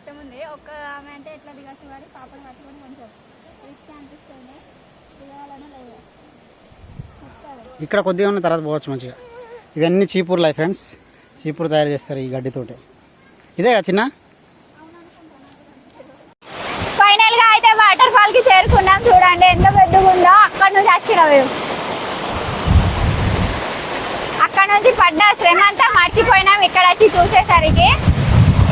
కష్టం ఉంది. ఒక ఆమె అంటే ఎట్లా దిగచ్చు కానీ పాపను పట్టుకొని కొంచెం రిస్క్ అనిపిస్తుంది. దిగాలనే లేదు. ఇక్కడ కొద్దిగా ఉన్న తర్వాత పోవచ్చు మంచిగా. ఇవన్నీ చీపూర్లు ఫ్రెండ్స్, చీపూరు తయారు చేస్తారు ఈ గడ్డితోటి. ఇదే కదా చిన్న. ఫైనల్ గా అయితే వాటర్ ఫాల్ కి చేరుకున్నాం. చూడండి ఎంత పెద్దగా ఉందో. అక్కడ నుంచి వచ్చినాం మేము. అక్కడ నుంచి పడ్డ శ్రమ అంతా మర్చిపోయినాం ఇక్కడ వచ్చి చూసేసరికి.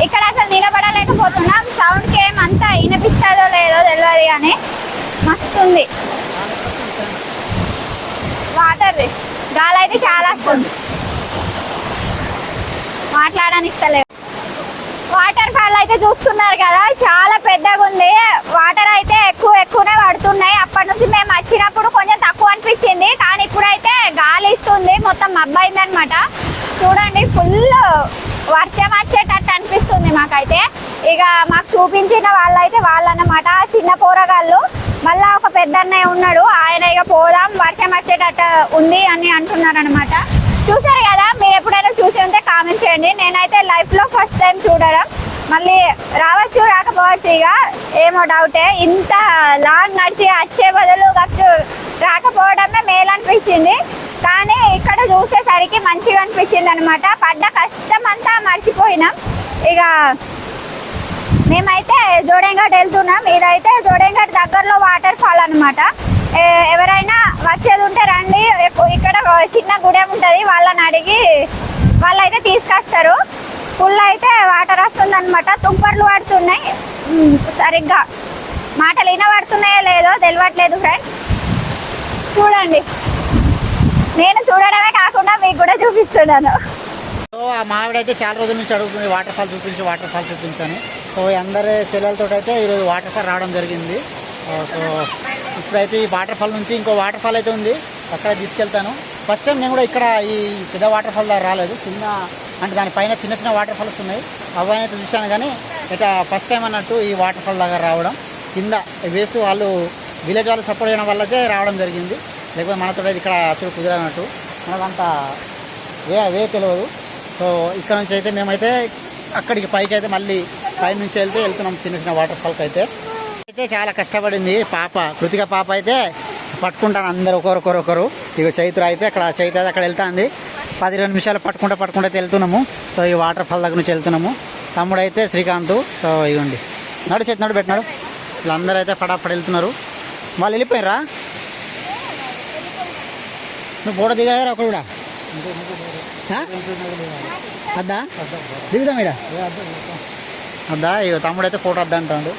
ఇక్కడ అసలు నిలబడలేకపోతున్నాం. సౌండ్కి ఏమంతా వినిపిస్తుందో లేదో తెలియదు కానీ మస్తుంది వాటర్. గాలి అయితే చాలా వస్తుంది, మాట్లాడనిస్తలేదు. వాటర్ ఫాల్ అయితే చూస్తున్నారు కదా, చాలా పెద్దగా ఉంది. వాటర్ అయితే ఎక్కువనే పడుతున్నాయి. అప్పటి నుంచి మేము వచ్చినప్పుడు కొంచెం తక్కువ అనిపించింది, కానీ ఇప్పుడైతే గాలి ఇస్తుంది, మొత్తం మబ్బైంది అనమాట. చూడండి ఫుల్ వర్షం వచ్చేటట్టు అనిపిస్తుంది మాకైతే. ఇక మాకు చూపించిన వాళ్ళైతే వాళ్ళన్నమాట చిన్న పోరగాళ్ళు. మళ్ళా ఒక పెద్ద అన్నయ్య ఉన్నాడు, ఆయన ఇక పోదాం వర్షం వచ్చేటట్టు ఉంది అని అంటున్నారు అనమాట. చూసారు కదా, మీరు ఎప్పుడైనా చూసి ఉంటే కామెంట్ చేయండి. నేనైతే లైఫ్లో ఫస్ట్ టైం చూడడం. మళ్ళీ రావచ్చు రాకపోవచ్చు, ఇక ఏమో డౌటే. ఇంత లాంగ్ నడిచి వచ్చే బదులు రాకపోవడమే మేలు అనిపించింది. కానీ ఇక్కడ చూసేసరికి మంచిగా అనిపించింది అనమాట. పడ్డ కష్టం అంతా మర్చిపోయినాం. ఇక మేమైతే జోడెంఘాట్ వెళ్తున్నాం. ఇదైతే జోడెంఘాట్ దగ్గరలో వాటర్ ఫాల్ అనమాట. ఎవరైనా వచ్చేది ఉంటే రండి. ఇక్కడ చిన్న గుడెం ఉంటుంది, వాళ్ళని అడిగి వాళ్ళైతే తీసుకొస్తారు. ఫుల్ అయితే వాటర్ వస్తుంది అనమాట. తుంపర్లు పడుతున్నాయి, సరిగ్గా మాటలు వినబడుతున్నాయో లేదో తెలియట్లేదు ఫ్రెండ్స్. చూడండి, నేను చూడడమే కాకుండా మీకు కూడా చూపిస్తున్నాను. సో ఆ మావిడైతే చాలా రోజుల నుంచి అడుగుతుంది వాటర్ ఫాల్ చూపించని. సో అందరి చెల్లెలతో అయితే ఈరోజు వాటర్ ఫాల్ రావడం జరిగింది. సో ఇప్పుడైతే ఈ వాటర్ ఫాల్ నుంచి ఇంకో వాటర్ ఫాల్ అయితే ఉంది, అక్కడ తీసుకెళ్తాను. ఫస్ట్ టైం నేను కూడా ఇక్కడ ఈ పెద్ద వాటర్ ఫాల్ దగ్గర రాలేదు. చిన్న అంటే దానిపైన చిన్న చిన్న వాటర్ ఫాల్స్ ఉన్నాయి, అవన్నీ అయితే చూశాను. కానీ ఇక ఫస్ట్ టైం అన్నట్టు ఈ వాటర్ ఫాల్ దగ్గర రావడం. కింద వేసి వాళ్ళు విలేజ్ వాళ్ళు సపోర్ట్ చేయడం వల్ల అయితే రావడం జరిగింది. లేకపోతే మనతో అయితే ఇక్కడ అసలు కుదరనట్టు, మనకంతా వే తెలియదు. సో ఇక్కడ నుంచి అయితే మేమైతే అక్కడికి పైకి అయితే మళ్ళీ పై నుంచి వెళ్తున్నాం చిన్న చిన్న వాటర్ ఫాల్కి అయితే చాలా కష్టపడింది పాప, కృతిక పాప అయితే పట్టుకుంటాను అందరు ఒకరు. ఇక చైత్ర అయితే అక్కడ వెళ్తుంది. 10-20 నిమిషాలు పట్టుకుంటే అయితే వెళ్తున్నాము. సో ఈ వాటర్ ఫాల్ దగ్గర నుంచి వెళ్తున్నాము. తమ్ముడు అయితే శ్రీకాంత్. సో ఇవ్వండి నడు పెట్టినాడు. వీళ్ళందరూ అయితే పడాపడ వెళ్తున్నారు. వాళ్ళు వెళ్ళిపోయారా? నువ్వు ఫోటో దిగారా ఒకరు కూడా? అద్దా దిగుదాం ఇడ అద్దా. ఇక తమ్ముడు అయితే ఫోటో వద్దా అంటాడు.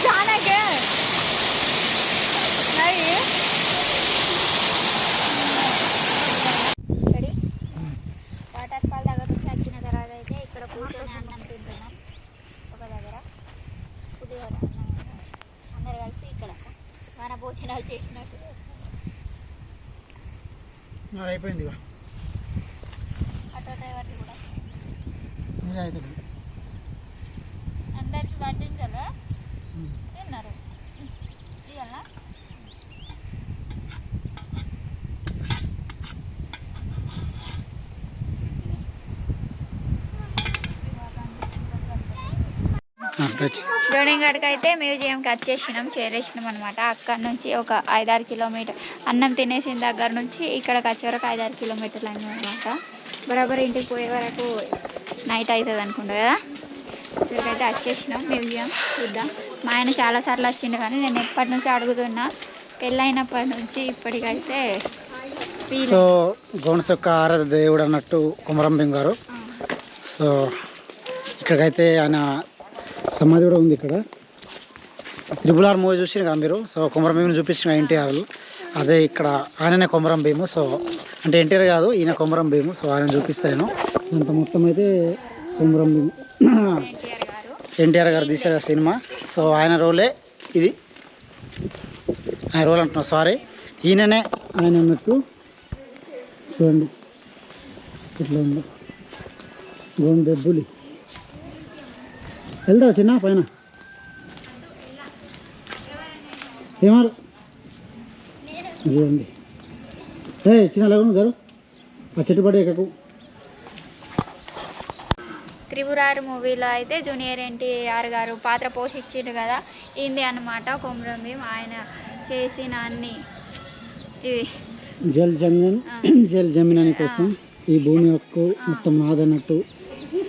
जाना के नहीं రెడీ వాటర్ ఫాల్ దగ్గర నుంచి వచ్చిన తర్వాత అయితే ఇక్కడ కూర్చొని అన్నం తింటున్నాం ఒక దగ్గర పులిహోర అన్నం అందరు కలిసి ఇక్కడ మన భోజనాలు చేసినట్టు అయిపోయింది ఆటో డ్రైవర్లు కూడా అవుతుంది అందరికి వడ్డించాలా తిన్నారు ఇవాళ జోడింగడ్కి అయితే మ్యూజియంకి వచ్చేసినాం చేరేసినాం అనమాట. అక్కడ నుంచి ఒక 5-6 కిలోమీటర్ అన్నం తినేసిన దగ్గర నుంచి ఇక్కడికి వచ్చే వరకు 5-6 కిలోమీటర్లు అనమాట. బరాబర్ ఇంటికి పోయే వరకు నైట్ అవుతుంది అనుకుంటా కదా. ఇక్కడికైతే వచ్చేసినాం మ్యూజియం చూద్దాం. మా ఆయన చాలాసార్లు వచ్చిండు కానీ నేను ఎప్పటి నుంచి అడుగుతున్నా, పెళ్ళైనప్పటి నుంచి ఇప్పటికైతే. సో గోన్స్ యొక్క ఆరాధ దేవుడు అన్నట్టు కొమరం భీం గారు. సో ఇక్కడికైతే ఆయన సమాధి కూడా ఉంది ఇక్కడ. RRR మూవీ చూసిన కదా మీరు. సో కొమరం భీముని చూపించిన ఎన్టీఆర్లో అదే ఇక్కడ ఆయననే కొమరం భీము. సో అంటే ఎన్టీఆర్ కాదు, ఈయన కొమరం భీము. సో ఆయన చూపిస్తాను నేను. అంత మొత్తం అయితే కొమరం భీము ఎన్టీఆర్ గారు తీసిన సినిమా. సో ఆయన రోలే ఇది, ఆయన రోల్ అంటున్నాం, సారీ ఈయననే ఆయన అన్నట్టు. చూడండి ఇట్లా ఉంది గోన్ బెబ్బులి. వెళ్తావు చిన్న పైన ఏమారు చూడండి. చిన్న లేవు గారు ఆ చెట్టు పడి ఎక్కకు. RRR మూవీలో అయితే జూనియర్ ఎన్టీఆర్ గారు పాత్ర పోషించిండు కదా, ఇది అన్నమాట కొమరం భీం. ఆయన చేసిన అన్ని ఇవి జల్ జంగన్ జల్ జమీన్ కోసం ఈ భూమి హక్కు మొత్తం నాదన్నట్టు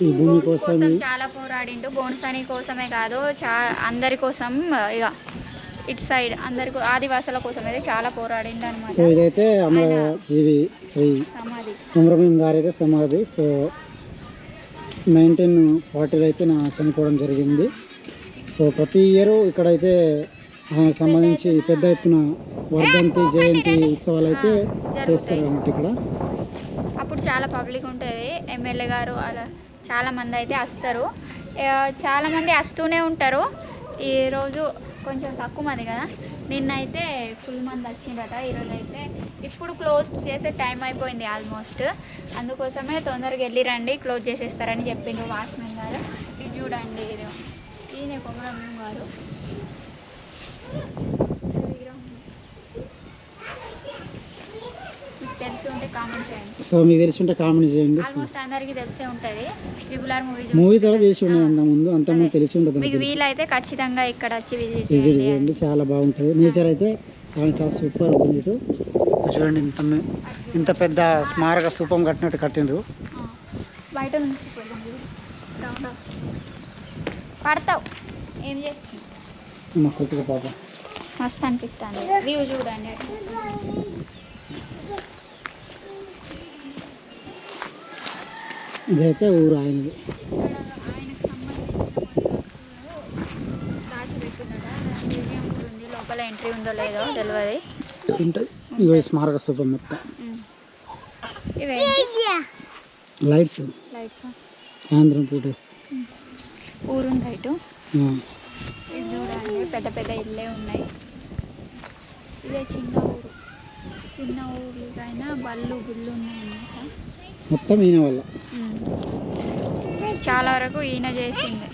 ఈ భూమి కోసం చాలా పోరాడిండు. బోన్సని కోసమే కాదు, అందరి కోసం, ఇక ఇటు సైడ్ అందరికి ఆదివాసుల కోసం అయితే చాలా పోరాడిండు అనమాట. సో ఇదైతే అమరజీవి శ్రీ సమాధి కొమరం భీం గారు అయితే సమాధి. సో 1940లో అయితే చనిపోవడం జరిగింది. సో ప్రతి ఇయర్ ఇక్కడైతే ఆయనకు సంబంధించి పెద్ద ఎత్తున వర్ధంతి జయంతి ఉత్సవాలు అయితే చేస్తారు అన్నట్టు ఇక్కడ. అప్పుడు చాలా పబ్లిక్ ఉంటుంది. ఎమ్మెల్యే గారు అలా చాలామంది అయితే వస్తారు, చాలామంది వస్తూనే ఉంటారు. ఈరోజు కొంచెం తక్కువ మంది కదా, నిన్నైతే ఫుల్ మంది వచ్చిందట. ఈరోజు అయితే ఇప్పుడు క్లోజ్ చేసే టైం అయిపోయింది ఆల్మోస్ట్, అందుకోసమే తొందరగా వెళ్ళి రండి క్లోజ్ చేసేస్తారని చెప్పిండు వాచ్మెన్ గారు. ఇది చూడండి, ఈయన కొమరం భీం గారు. తెలిసి ఉంటే కామెంట్ చేయండి. సో మీకు తెలిసి ఉంటే కామెంట్ చేయండి. ఆల్మోస్ట్ అందరికీ తెలిసే ఉంటుంది. RRR మూవీ ద్వారా తెలిసి ఉండేది అంతకుముందు తెలిసి ఉంటుంది. మీకు వీలైతే ఖచ్చితంగా ఇక్కడ వచ్చి విజిట్ చేయండి, చాలా బాగుంటుంది. నేచర్ అయితే చాలా చాలా సూపర్ ఉంది. చూడండి ఇంత పెద్ద స్మారక స్థూపం కట్టినట్టు కట్టిండ్రు. బయట నుంచి పడతావు ఏం చేస్తుంది మా కొద్దిగా పాప మస్తు అనిపిస్తుంది. వ్యూ చూడండి. ఇదైతే ఊరు ఆయనది. లోపల ఎంట్రీ ఉందో లేదో తెలియదు. ఇవి స్మారక స్థూపం మొత్తం. లైట్స్ సాయంత్రం పూటేసి ఊరుంది ఇటు. ఇది చూడండి, పెద్ద పెద్ద ఇళ్ళే ఉన్నాయి. ఇదే చిన్న ఊరికైనా బళ్ళు గుళ్ళు ఉన్నాయన్నమాట. మొత్తం ఈయన వల్ల చాలా వరకు ఈయన చేసింది.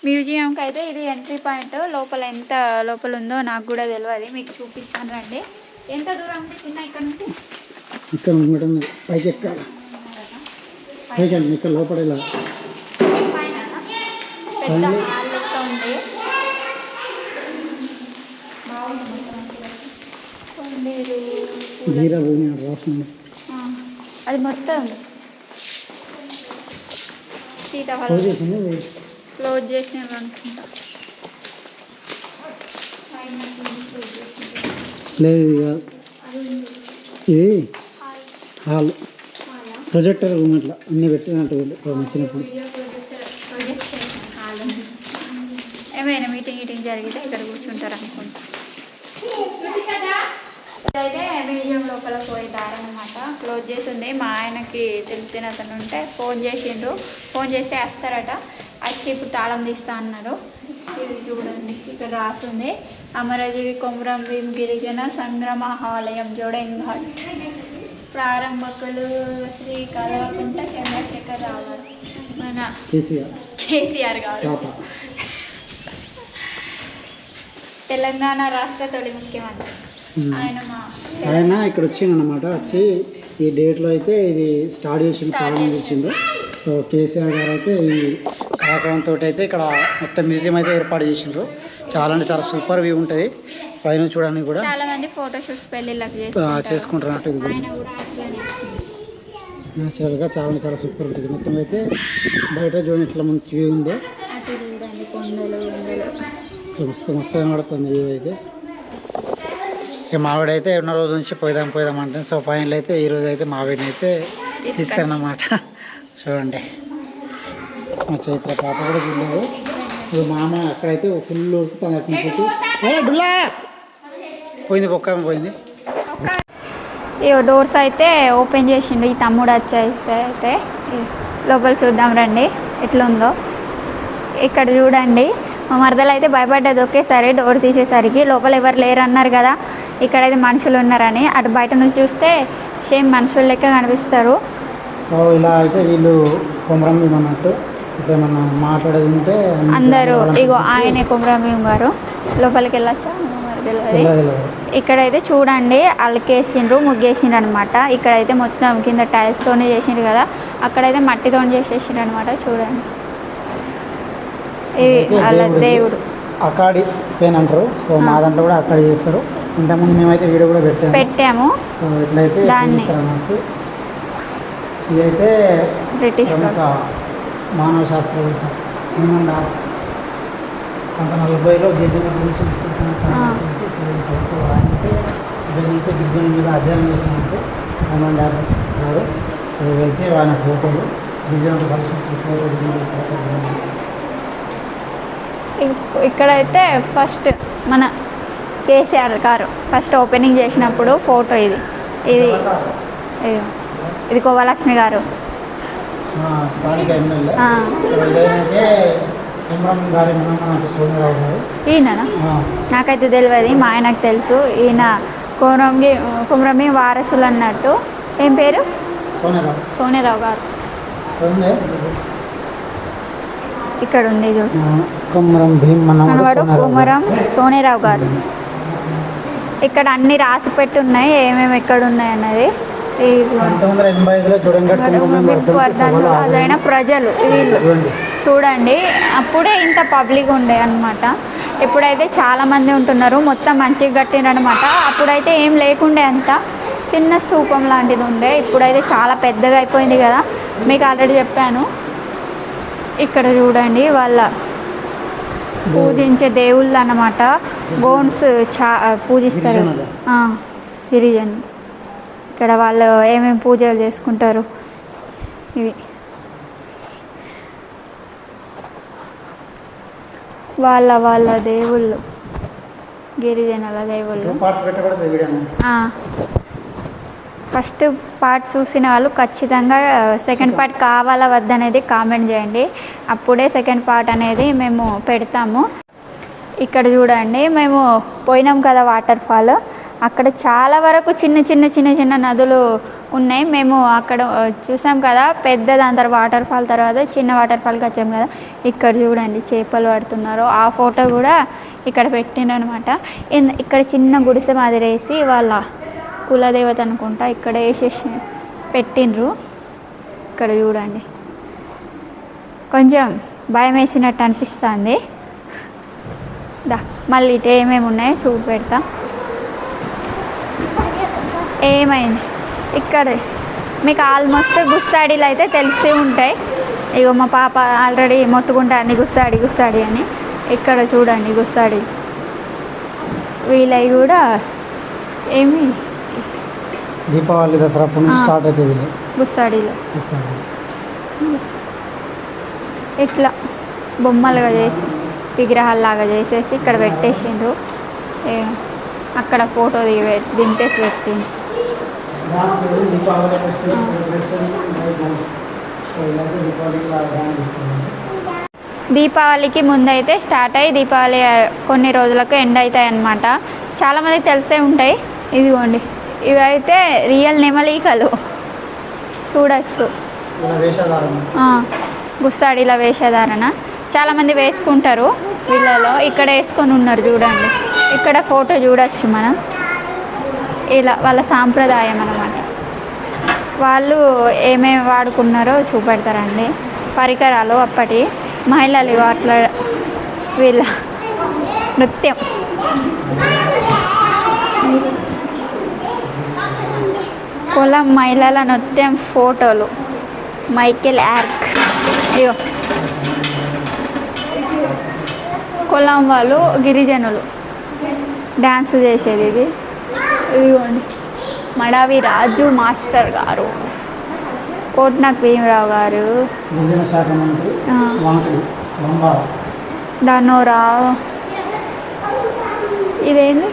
మ్యూజియంకి అయితే ఇది ఎంట్రీ పాయింట్. లోపల ఎంత లోపల ఉందో నాకు కూడా తెలియదు, మీకు చూపిస్తాను రండి. ఎంత దూరం ఉంది చిన్న ఇక్కడ నుంచి? ఇక్కడ పైకి ఎక్కాలి, పైకి అంటే ఇక్కడ లోపల ఇలా పెద్ద హాల్ లెక్క ఉంది. జీరా భూమి రాస్తుంది. అది మొత్తం సీతాఫలం క్లోజ్ చేసినారు అనుకుంటా. లేదు ఇది హాల్, ప్రొజెక్టర్ రూమ్, అట్లా అన్నీ పెట్టినట్టు వచ్చినప్పుడు. ఏమైనా మీటింగ్ జరిగితే ఇక్కడ కూర్చుంటారు అనుకుంటా. ఇదైతే మ్యూజియం లోపల పోయే దారి అనమాట. క్లోజ్ చేసి ఉంది. మా ఆయనకి తెలిసిన అతను ఉంటే ఫోన్ చేసిండ్రు. ఫోన్ చేస్తే వస్తారట. వచ్చి ఇప్పుడు తాళం తీస్తా అన్నారు. ఇది చూడండి, ఇక్కడ రాసుంది అమరజీవి కొమరం భీం గిరిజన సంగ్రహాలయం జోడెంఘాట్. ప్రారంభకులు శ్రీ కల్వకుంట్ల చంద్రశేఖర్ రావు గారు, మన కేసీఆర్ గారు, తెలంగాణ రాష్ట్ర తొలి ముఖ్యమంత్రి ఆయన ఇక్కడ వచ్చిండు అనమాట. వచ్చి ఈ డేట్లో అయితే ఇది స్టార్ట్ చేసిండు, ప్రారంభం చేసిండు. సో కేసీఆర్ గారు అయితే ఈ కార్యక్రమంతో అయితే ఇక్కడ మొత్తం మ్యూజియం అయితే ఏర్పాటు చేసిండ్రు. చాలా అంటే చాలా సూపర్ వ్యూ ఉంటుంది. పైన చూడడానికి కూడా చాలా మంది ఫోటోషూట్స్ పెళ్ళిళ్ళకి చేసుకుంటారు అన్నట్టు. ఇది కూడా న్యాచురల్గా చాలా అంటే చాలా సూపర్ ఉంటుంది. మొత్తం అయితే బయట చూడండి ఎట్లా మంచి వ్యూ ఉందో. మస్తు మస్తు కనబడుతుంది వ్యూ అయితే. ఇక మావిడైతే ఉన్న రోజు నుంచి పోదాం అంటే సో ఫైనల్ అయితే ఈరోజు అయితే మావిడిని అయితే తీసుకున్నమాట. చూడండి మా చైత్ర పాప కూడా చూడలేదు. ఇప్పుడు మామ అక్కడైతే ఫుల్ ఉరుకుతుంది అక్కడి నుంచి. డుల్లా పోయింది, బొక్క పోయింది. ఈ డోర్స్ అయితే ఓపెన్ చేసిండు ఈ తమ్ముడు వచ్చేస్తే. అయితే లోపల చూద్దాం రండి ఎట్లుందో. ఇక్కడ చూడండి, మా మరదలు అయితే భయపడ్డది ఒకేసారి డోర్ తీసేసరికి. లోపల ఎవరు లేరు అన్నారు కదా, ఇక్కడైతే మనుషులు ఉన్నారని. అటు బయట నుంచి చూస్తే సేమ్ మనుషులు లెక్క కనిపిస్తారు. సో ఇలా అయితే వీళ్ళు కొమరం భీం అన్నట్టు ఇట్లా ఏమన్నా మాట్లాడేది ఉంటే అందరూ ఇగో ఆయనే కొమరం భీం గారు. లోపలికి వెళ్ళొచ్చా? ఇక్కడైతే చూడండి అలకేసిండ్రు, ముగ్గేసిండ్రు అనమాట. ఇక్కడైతే మొత్తం కింద టైల్స్తోనే చేసిండ్రు కదా, అక్కడైతే మట్టితో చేసేసిండ్రు అనమాట. చూడండి, అలా దేవుడు అకాడి పెయిన్ అంటారు. సో మా దాంట్లో కూడా అకాడి చేస్తారు. ఇంతకుముందు మేమైతే వీడియో కూడా పెట్టాము. సో ఇట్లయితే అన్నట్టు. ఇదైతే బ్రిటిష్ మానవ శాస్త్రవేత్త 1940లో గిరిజన గురించి సో ఆయనైతే ఇదైతే గిరిజన మీద అధ్యయనం చేసినట్టు గారు. సో ఇవైతే ఆయన ఫోటోలు గిరిజన భవిష్యత్తు. ఇక్కడైతే ఫస్ట్ మన కేసీఆర్ గారు ఫస్ట్ ఓపెనింగ్ చేసినప్పుడు ఫోటో ఇది ఇది ఇది కోవలక్ష్మి గారు స్థానిక ఎమ్మెల్యే. సో ఇదైతే ఈయన నాకైతే తెలియదు, మా ఆయనకు తెలుసు. ఈయన కొమరం భీం వారసులు అన్నట్టు. ఏం పేరు? సోనేరావు గారు. ఇక్కడ ఉంది చూడు, కొమరం భీం మనవాడు కొమరం సోనేరావు గారు. ఇక్కడ అన్ని రాసి పెట్టి ఉన్నాయి ఏమేమి ఎక్కడ ఉన్నాయి అన్నది. 1985లో అదైనా ప్రజలు వీళ్ళు చూడండి. అప్పుడే ఇంత పబ్లిక్ ఉండే అనమాట. ఇప్పుడైతే చాలామంది ఉంటున్నారు. మొత్తం మంచిగా కట్టిండ్రనమాట. అప్పుడైతే ఏం లేకుండే, అంత చిన్న స్తూపం లాంటిది ఉండే. ఇప్పుడైతే చాలా పెద్దగా అయిపోయింది కదా, మీకు ఆల్రెడీ చెప్పాను. ఇక్కడ చూడండి వాళ్ళ పూజించే దేవుళ్ళు అన్నమాట. బోన్స్ పూజిస్తారు గిరిజన్. ఇక్కడ వాళ్ళు ఏమేమి పూజలు చేసుకుంటారు ఇవి వాళ్ళ దేవుళ్ళు, గిరిజనుల దేవుళ్ళు. ఫస్ట్ పార్ట్ చూసిన వాళ్ళు ఖచ్చితంగా సెకండ్ పార్ట్ కావాలా వద్దనేది కామెంట్ చేయండి. అప్పుడే సెకండ్ పార్ట్ అనేది మేము పెడతాము. ఇక్కడ చూడండి, మేము పోయినాం కదా వాటర్ ఫాల్. అక్కడ చాలా వరకు చిన్న నదులు ఉన్నాయి. మేము అక్కడ చూసాం కదా పెద్ద, దాని తర్వాత వాటర్ ఫాల్ తర్వాత చిన్న వాటర్ ఫాల్కి వచ్చాం కదా. ఇక్కడ చూడండి చేపలు పడుతున్నారు. ఆ ఫోటో కూడా ఇక్కడ పెట్టిండ్రు అనమాట. ఇక్కడ చిన్న గుడిసె మాదిరి వేసి వాళ్ళ కులదేవత అనుకుంటా ఇక్కడ వేసేసి పెట్టిండ్రు. ఇక్కడ చూడండి కొంచెం భయం వేసినట్టు అనిపిస్తుంది. మళ్ళీ ఇటు ఏమేమి ఉన్నాయో చూపి పెడతా. ఏమైంది ఇక్కడ మీకు ఆల్మోస్ట్ గుస్సాడీలు అయితే తెలిసి ఉంటాయి. ఇగో మా పాప ఆల్రెడీ మొత్తుకుంటాను గుస్సాడి అని. ఇక్కడ చూడండి గుస్సాడీ వీళ్ళవి కూడా ఏమి దీపావళి దసరా స్టార్ట్ అవుతుంది గుస్సాడీలో ఇట్లా బొమ్మలుగా చేసి విగ్రహాల్లాగా చేసేసి ఇక్కడ పెట్టేసిండ్రు. అక్కడ ఫోటో దింపేసి పెట్టిండు. దీపావళికి ముందైతే స్టార్ట్ అయ్యి దీపావళి కొన్ని రోజులకు ఎండ్ అవుతాయి అన్నమాట. చాలామందికి తెలిసే ఉంటాయి. ఇదిగోండి, ఇవైతే రియల్ నెమలికలు చూడచ్చు. గుస్సాడిల వేషధారణ చాలామంది వేసుకుంటారు వీళ్ళలో. ఇక్కడ వేసుకొని ఉన్నారు చూడండి. ఇక్కడ ఫోటో చూడొచ్చు మనం. ఇలా వాళ్ళ సాంప్రదాయం అన్నమాట. వాళ్ళు ఏమేమి వాడుకున్నారో చూపెడతారండి. పరికరాలు అప్పటి మహిళలు అట్లా వీళ్ళ నృత్యం. కులం మహిళల నృత్యం ఫోటోలు. Michael York. ఇగో కులం వాళ్ళు గిరిజనులు డ్యాన్స్ చేసేది ఇది. ఇదిగోండి మడావి రాజు మాస్టర్ గారు, కోట్నాక్ భీమరావు గారు, ధనోరావు. ఇదేంది,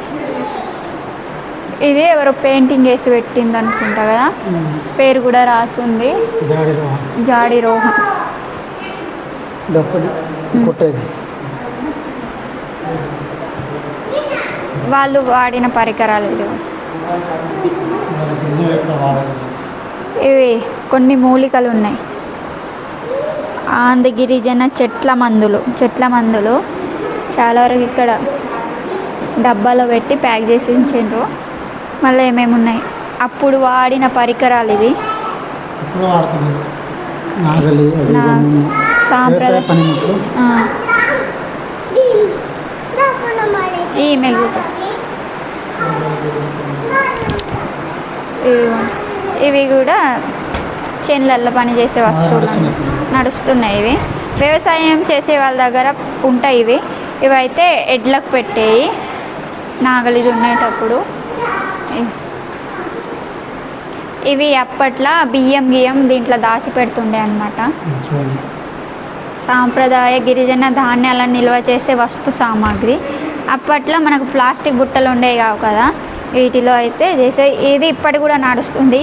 ఇది ఎవరో పెయింటింగ్ వేసి పెట్టింది అనుకుంటా కదా. పేరు కూడా రాసింది, జాడి రోహన్. వాళ్ళు వాడిన పరికరాలు ఇవి. కొన్ని మూలికలు ఉన్నాయి. ఆంధ్ర గిరిజన చెట్ల మందులు చాలా వరకు ఇక్కడ డబ్బాలో పెట్టి ప్యాక్ చేసి ఉంచిండ్రు. మళ్ళీ ఏమేమి ఉన్నాయి, అప్పుడు వాడిన పరికరాలు ఇవి. సాంప్రదాయ ఈ మెగులు ఇవి కూడా చేనులలో పనిచేసే వస్తువులు నడుస్తున్నాయి. ఇవి వ్యవసాయం చేసే వాళ్ళ దగ్గర ఉంటాయి. ఇవైతే ఎడ్లకు పెట్టేవి నాగలి దున్నేటప్పుడు. ఇవి అప్పట్లో బియ్యం దీంట్లో దాచి పెడుతుండే అన్నమాట. సాంప్రదాయ గిరిజన ధాన్యాలను నిల్వ చేసే వస్తు సామాగ్రి. అప్పట్లో మనకు ప్లాస్టిక్ బుట్టలు ఉండేవి కావు కదా, వీటిలో అయితే చేసే. ఇది ఇప్పటి కూడా నడుస్తుంది.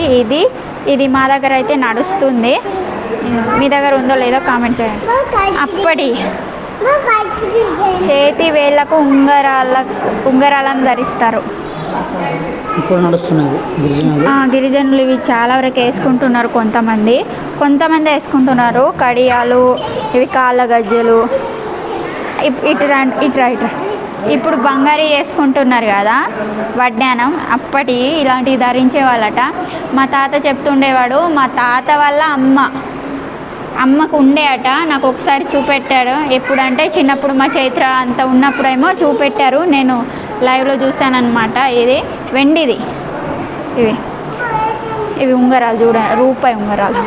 ఇది మా దగ్గర అయితే నడుస్తుంది. మీ దగ్గర ఉందో లేదో కామెంట్ చేయండి. అప్పటి చేతి వేళ్ళకు ఉంగరాలను ధరిస్తారు గిరిజనులు. ఇవి చాలా వరకు వేసుకుంటున్నారు. కొంతమంది వేసుకుంటున్నారు. కడియాలు, ఇవి కాళ్ళ గజ్జలు. ఇట్రా ఇప్పుడు బంగారీ వేసుకుంటున్నారు కదా, వడ్డానం. అప్పటి ఇలాంటివి ధరించే వాళ్ళట. మా తాత చెప్తుండేవాడు. మా తాత వాళ్ళ అమ్మకు ఉండేట. నాకు ఒకసారి చూపెట్టాడు. ఎప్పుడంటే చిన్నప్పుడు మా చైత్ర అంత ఉన్నప్పుడేమో చూపెట్టారు. నేను లైవ్లో చూశానమాట. ఇది వెండిది. ఇవి ఉంగరాలు చూడండి, రూపాయి ఉంగరాలు.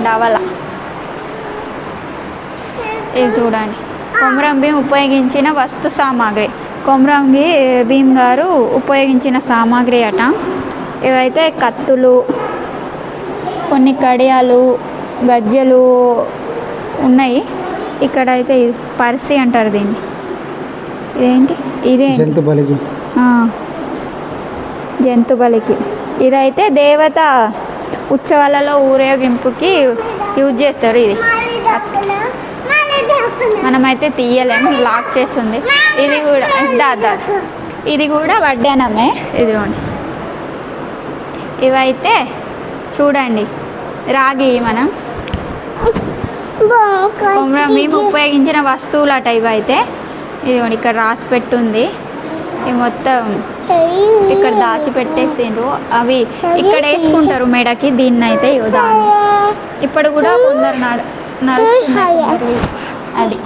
డవల ఇవి చూడండి. కొమరం భీం ఉపయోగించిన వస్తు సామాగ్రి. కొమరం భీం గారు ఉపయోగించిన సామాగ్రి అట. ఇవైతే కత్తులు, కొన్ని కడియాలు, గజ్జలు ఉన్నాయి. ఇక్కడైతే పర్సి అంటారు దీన్ని. ఇదే జంతు బలికి. ఇదైతే దేవత ఉత్సవాలలో ఊరేగింపుకి యూజ్ చేస్తారు. మనమైతే తీయలేము, లాక్ చేస్తుంది. ఇది కూడా వడ్డానమే. ఇదిగోండి, ఇవైతే చూడండి రాగి. మనం మేము ఉపయోగించిన వస్తువులట ఇవైతే. ఇదిగోండి ఇక్కడ రాసి పెట్టుంది. ఇవి మొత్తం ఇక్కడ దాచిపెట్టేసిండ్రు. అవి ఇక్కడ వేసుకుంటారు మెడకి. దీన్ని అయితే దాన్ని ఇప్పుడు కూడా కొందరు నడుస్తున్నారు. అది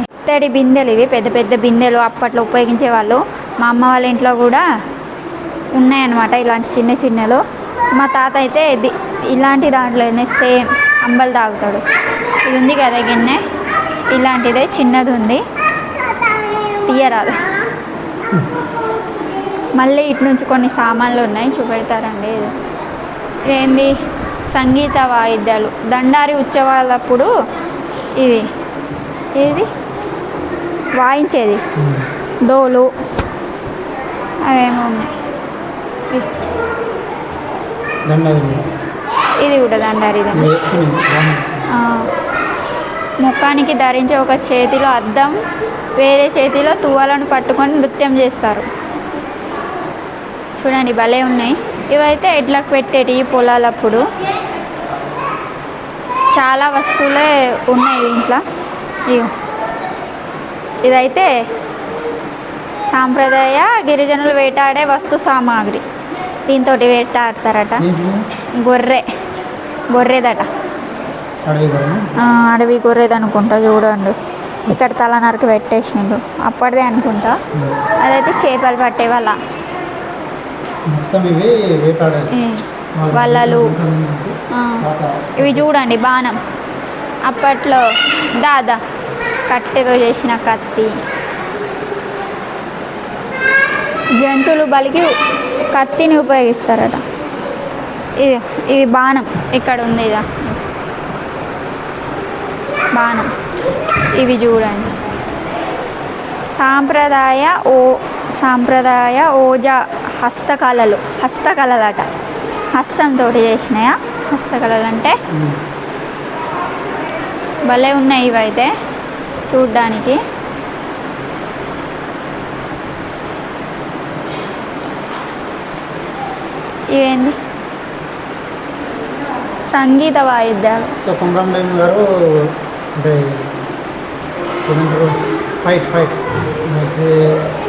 ఇత్తడి బిందెలు. ఇవి పెద్ద పెద్ద బిందెలు అప్పట్లో ఉపయోగించే వాళ్ళు. మా అమ్మ వాళ్ళ ఇంట్లో కూడా ఉన్నాయన్నమాట ఇలాంటి చిన్నలు. మా తాత అయితే ఇలాంటి దాంట్లోనే సేమ్ అంబలు తాగుతాడు. ఇది ఉంది కదా గిన్నె, ఇలాంటిదే చిన్నది ఉంది, తీయరాదు. మళ్ళీ ఇటు నుంచి కొన్ని సామాన్లు ఉన్నాయి, చూపెడతారండి. ఇదేంది, సంగీత వాయిద్యాలు. దండారి ఉత్సవాలప్పుడు ఇది ఏది వాయించేది డోలు అవేమో ఉన్నాయి. ఇది కూడా దండారి ముఖానికి ధరించి ఒక చేతిలో అద్దం వేరే చేతిలో తువ్వాలను పట్టుకొని నృత్యం చేస్తారు. చూడండి భలే ఉన్నాయి. ఇవైతే ఎడ్లకు పెట్టేటి పొలాలప్పుడు. చాలా వస్తువులే ఉన్నాయి ఇంట్లో. ఇదైతే సాంప్రదాయ గిరిజనులు వేటాడే వస్తు సామాగ్రి. దీంతో వేటాడతారట. గొర్రెదట. అడవి గొర్రెది అనుకుంటా. చూడండి ఇక్కడ తల నరికి పెట్టేసిండు. అప్పటిదే అనుకుంటా. అదైతే చేపలు పట్టే వాళ్ళ వలలు. ఇవి చూడండి బాణం. అప్పట్లో దాదా కట్టెతో చేసిన కత్తి. జంతువులు బలికి కత్తిని ఉపయోగిస్తారట. ఇది బాణం. ఇక్కడ ఉంది ఇదా బాణం. ఇవి చూడండి సాంప్రదాయ ఓజా హస్తకళలట. హస్తంతో చేసినాయా హస్తకళలు అంటే. భలే ఉన్నాయి ఇవైతే చూడ్డానికి. ఇవేంది సంగీత వాయిద్యాలు. సో కుమరంభీమ్ గారు అంటే ఫైట్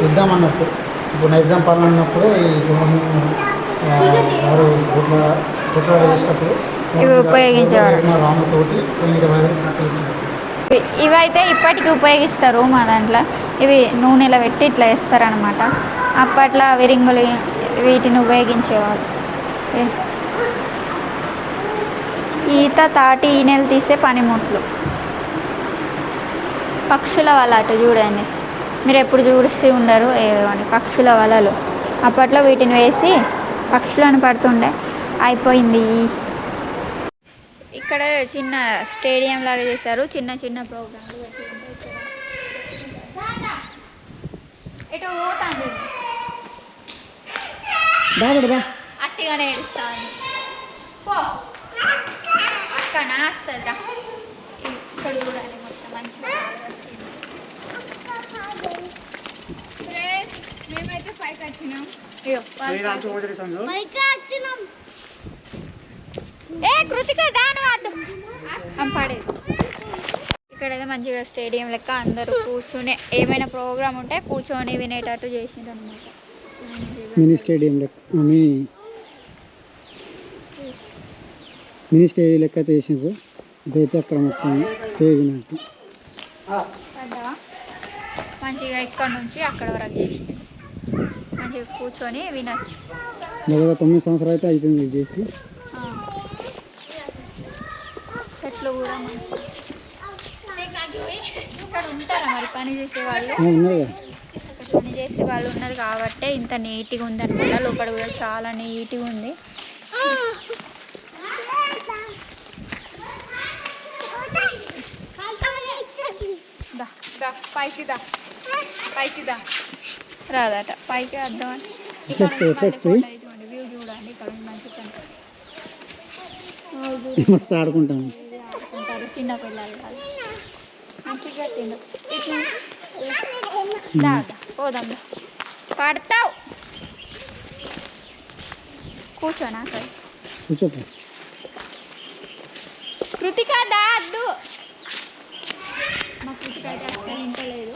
యుద్ధం అన్నప్పుడు ఇప్పుడు నైజాం పాలన ఉన్నప్పుడు ఈ వారు గుట్ల చేసినప్పుడు ఇవి ఉపయోగించేవారు. రాముతోటి ఇవైతే ఇప్పటికీ ఉపయోగిస్తారు మా దాంట్లో. ఇవి నూనెలో పెట్టి ఇట్లా వేస్తారనమాట. అప్పట్లో విరింగులు వీటిని ఉపయోగించేవారు. ఈత తాటి ఈనెలు తీసే పనిముట్లు. పక్షుల వల అటు చూడండి. మీరు ఎప్పుడు చూసి ఉండరు ఏదో అని పక్షుల వలలు. అప్పట్లో వీటిని వేసి పక్షులను పడుతుండే. అయిపోయింది. ఇక్కడ చిన్న స్టేడియం లాగా చేశారు. చిన్న చిన్న ప్రోగ్రాంలు ఎటు పోతాంది అట్టిగానే ఏడుస్తాను. అక్క నాస్తుందిరా. ఇక్కడ చూడాలి మొత్తం మంచిగా. మేమైతే పైకి వచ్చినాం. కృతిక దాని పడేది. ఇక్కడైతే మంచిగా స్టేడియం లెక్క అందరూ కూర్చొని ఏమైనా ప్రోగ్రామ్ ఉంటే కూర్చొని వినేటట్టు చేసిండ్రు అనమాట. మినీ స్టేడియం లెక్క మినీ స్టేజ్ లెక్క అయితే వేసిండ్రు. ఇదైతే అక్కడ మొత్తం స్టేజ్ వినట్టు మంచిగా ఇక్కడ నుంచి అక్కడ వరకు చేసిండ్రు. మంచిగా కూర్చొని వినొచ్చు. లేదా 9 సంవత్సరాలు అయితే అవుతుంది చేసి. చెట్లు కూడా మంచిగా ఇక్కడ ఉంటారా మరి పని చేసే వాళ్ళు. పని చేసే వాళ్ళు ఉన్నారు కాబట్టి ఇంత నీట్గా ఉందన్నమాట. లోపల కూడా చాలా నీట్గా ఉంది. రాదట పైకి వద్దామని. వ్యూ చూడండి ఇక్కడ మంచిగా మస్తు ఆడుకుంటాను. చిన్న పిల్లలు మంచిగా తిండు. పోదాం పడతావు. కూర్చోనా అక్కడ కూర్చోపో. కృతిక దాద్దు. మా కృతిక అయితే అసలు ఇంటలేదు.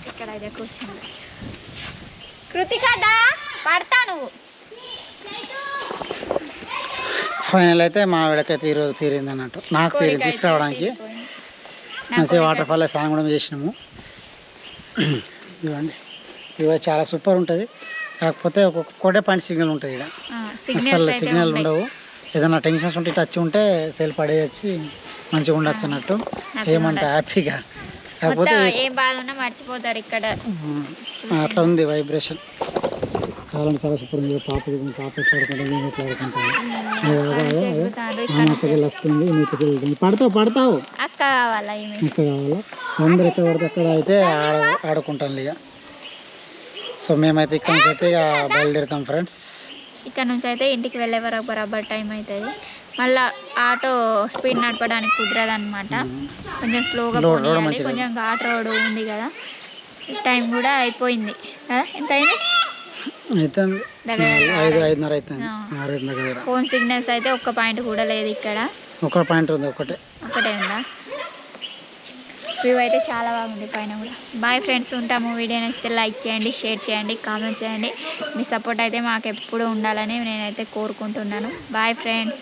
ఇక్కడ అయితే కూర్చోండి. కృతిక దా పడతా నువ్వు. ఫైనల్ అయితే మా ఆవిడకైతే ఈరోజు తీరింది అన్నట్టు. నాకు తీరింది తీసుకురావడానికి. మంచిగా వాటర్ ఫాల్ స్నానం కూడా చేసినాము. ఇవ్వండి ఇవి చాలా సూపర్ ఉంటుంది. కాకపోతే ఒక్కొక్కటే పాయింట్ సిగ్నల్ ఉంటుంది ఇక్కడ. అసలు సిగ్నల్ ఉండవు. ఏదైనా టెన్షన్స్ ఉంటే టచ్ ఉంటే సెల్ పడేయచ్చి మంచిగా ఉండొచ్చు అన్నట్టు. ఏమంటే హ్యాపీగా. కాకపోతే ఏ బాధ ఉన్నా మర్చిపోతారు ఇక్కడ. అట్లా ఉంది వైబ్రేషన్. కాలం చాలా సూపర్ ఉంది. పాప ఎట్లా ఆడుకుంటుంది, నేను ఎట్లా ఆడుకుంటాను. అక్కడికి వెళ్ళి వస్తుంది, మీట్లకి వెళ్తుంది. పడతావు అక్క కావాలా ఇంకా కావాలా? అందరు ఎక్కడ పడితే అక్కడ అయితే ఆడుకుంటాను ఇక. సో మేమైతే ఇక్కడ నుంచి అయితే ఇక బయలుదేరుతాం ఫ్రెండ్స్. ఇక్కడ నుంచి అయితే ఇంటికి వెళ్ళే వరకు బరాబర్ టైం అవుతుంది. మళ్ళీ ఆటో స్పీడ్ నడపడానికి కుదరదు అనమాట, కొంచెం స్లోగా పోనీ. కొంచెం ఘాట్ రోడ్ ఉంది కదా, టైం కూడా అయిపోయింది కదా. ఎంత అయింది? ఐదున్నర అవుతుంది. ఫోన్ సిగ్నల్స్ అయితే ఒక్క పాయింట్ కూడా లేదు ఇక్కడ. ఒక పాయింట్ ఉంది, ఒకటే ఉందా? వ్యూ అయితే చాలా బాగుంది పైన కూడా. బాయ్ ఫ్రెండ్స్, ఉంటాము. వీడియో నచ్చితే లైక్ చేయండి, షేర్ చేయండి, కామెంట్ చేయండి. మీ సపోర్ట్ అయితే మాకు ఎప్పుడు ఉండాలని నేనైతే కోరుకుంటున్నాను. Bye friends.